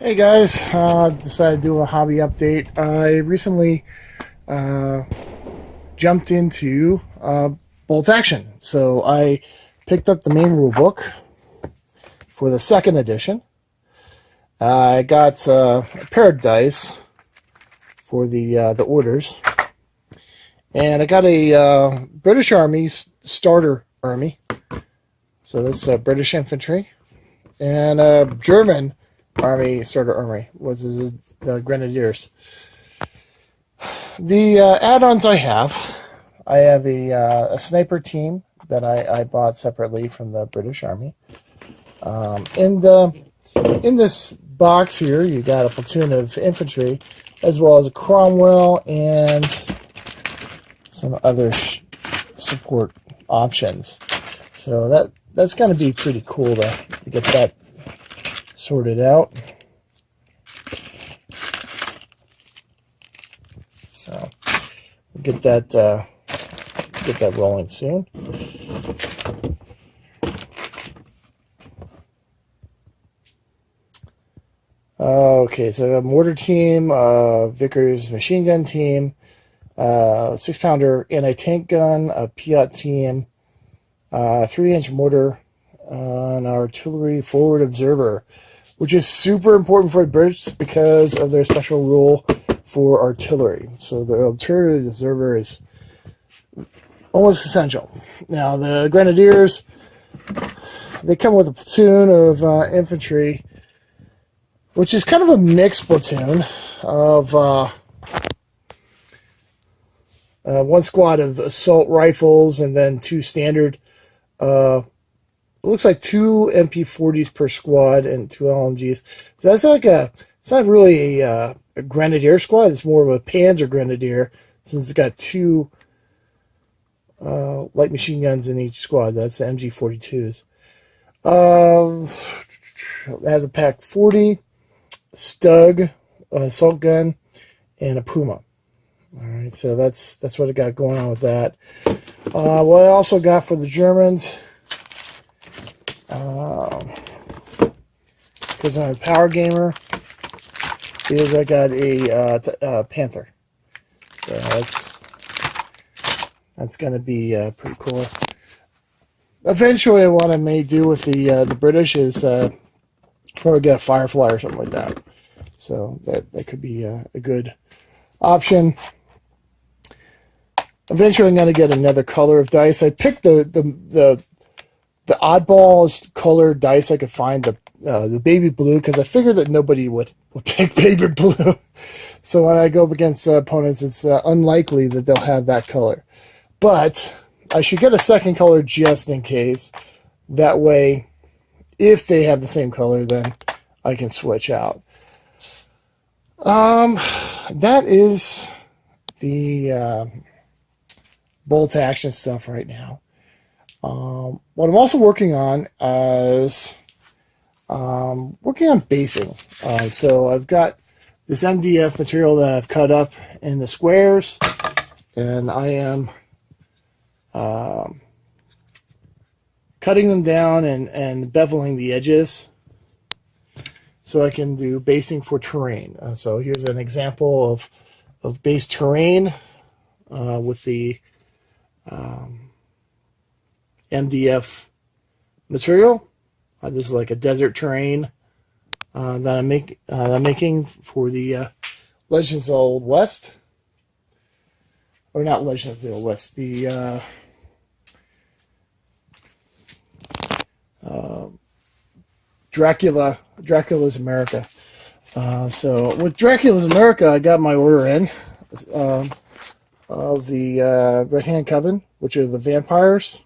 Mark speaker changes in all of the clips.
Speaker 1: Hey guys, decided to do a hobby update. I recently uh, jumped into Bolt Action, so I picked up the main rule book for the second edition. I got a pair of dice for the orders, and I got a British Army starter army. So that's British infantry, and a German Army starter army with the Grenadiers. The add-ons I have a sniper team that I bought separately from the British Army. And in this box here, you got a platoon of infantry, as well as a Cromwell and some other support options. So that's going to be pretty cool to get that sorted out. So we'll get that rolling soon. Okay, so a mortar team, Vickers machine gun team, 6-pounder anti-tank gun, a Piat team, 3-inch mortar, an artillery forward observer, which is super important for the British because of their special rule for artillery. So the artillery observer is almost essential. Now the Grenadiers, they come with a platoon of infantry, which is kind of a mixed platoon of one squad of assault rifles and then two standard. It looks like two MP40s per squad and two LMGs. So that's like it's not really a Grenadier squad. It's more of a Panzer Grenadier since it's got two light machine guns in each squad. That's the MG42s. It has a Pak 40, Stug, assault gun, and a Puma. All right, so that's what I got going on with that. What I also got for the Germans, because I'm a power gamer, is I got a Panther. So that's going to be pretty cool. Eventually, what I may do with the British is probably get a Firefly or something like that. So that could be a good option. Eventually, I'm going to get another color of dice. I picked the oddball color dice I could find, the baby blue, because I figured that nobody would pick baby blue. So when I go up against opponents, it's unlikely that they'll have that color. But I should get a second color just in case. That way, if they have the same color, then I can switch out. That is the Bolt Action stuff right now. What I'm also working on is working on basing. So I've got this MDF material that I've cut up in the squares, and I am cutting them down and beveling the edges so I can do basing for terrain. So here's an example of base terrain with the MDF material. This is like a desert terrain that I'm making for the Legends of the Old West, or not Legends of the Old West. The Dracula's America. So with Dracula's America, I got my order in of the Red Hand Coven, which are the vampires.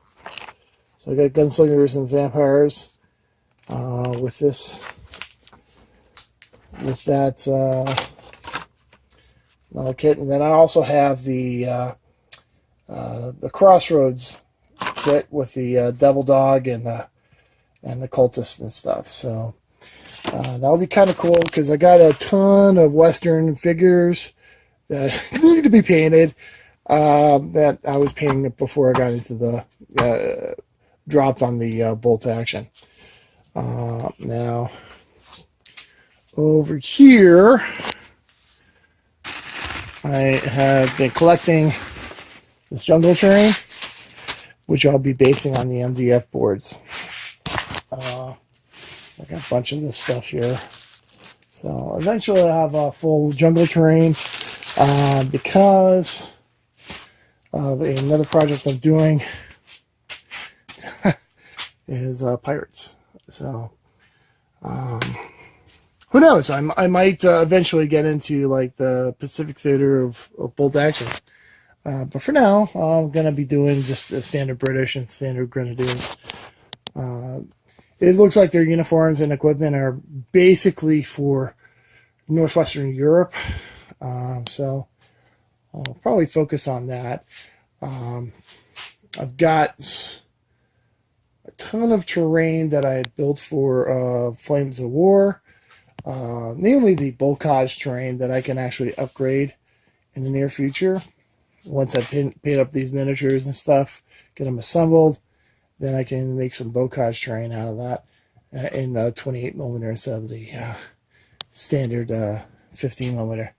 Speaker 1: So I got gunslingers and vampires with that kit, and then I also have the Crossroads kit with the Devil Dog and the cultists and stuff. So that'll be kind of cool because I got a ton of Western figures that need to be painted that I was painting before I got into the dropped on the Bolt Action. Now over here, I have been collecting this jungle terrain, which I'll be basing on the MDF boards. I got a bunch of this stuff here. So eventually I'll have a full jungle terrain because of another project I'm doing is pirates. So who knows? I might eventually get into like the Pacific Theater of bolt action. But for now, I'm going to be doing just the standard British and standard Grenadiers. It looks like their uniforms and equipment are basically for Northwestern Europe. So I'll probably focus on that. I've got a ton of terrain that I had built for Flames of War. Namely the Bocage terrain that I can actually upgrade in the near future. Once I paint up these miniatures and stuff, get them assembled, then I can make some Bocage terrain out of that in 28mm instead of the standard 15mm.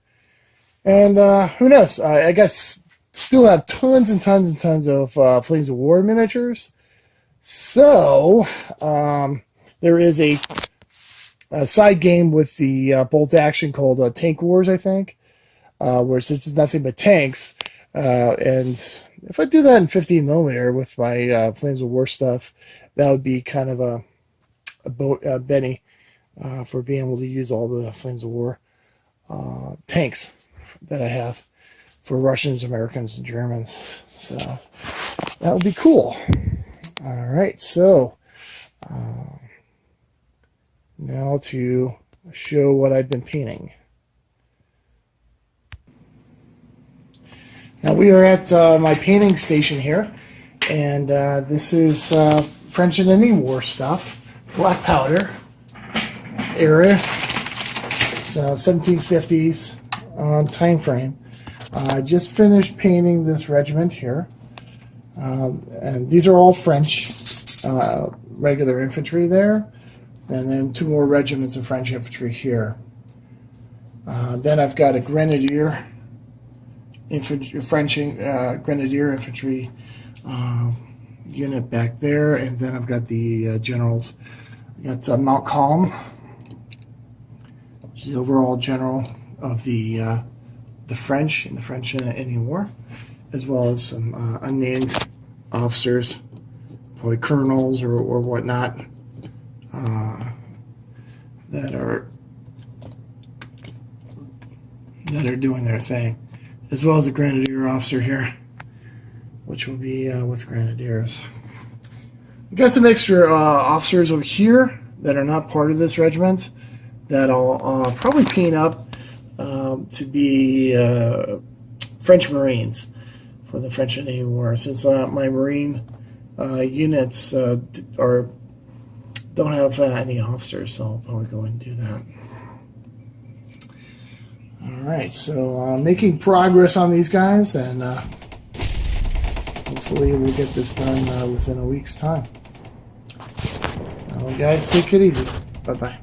Speaker 1: And who knows? I guess still have tons and tons and tons of Flames of War miniatures. So there is a side game with the bolt action called Tank Wars, I think, where since it's nothing but tanks, and if I do that in 15mm with my Flames of War stuff, that would be kind of a Benny for being able to use all the Flames of War tanks that I have for Russians, Americans, and Germans. So that would be cool. All right, so now to show what I've been painting. Now we are at my painting station here, and this is French and Indian War stuff, black powder area, so 1750s time frame. I just finished painting this regiment here, and these are all French regular infantry there, and then 2 more regiments of French infantry here. Then I've got a grenadier infantry, French grenadier infantry unit back there, and then I've got the generals. I got Montcalm, which is the overall general of the French in the French Indian War, as well as some unnamed officers, probably colonels or whatnot, that are doing their thing, as well as a grenadier officer here, which will be with grenadiers. We've got some extra officers over here that are not part of this regiment that I'll probably paint up to be French Marines for the French Indian War, since my Marine units don't have any officers, so I'll probably go and do that. Alright, so making progress on these guys, and hopefully we'll get this done within a week's time. Guys, take it easy. Bye-bye.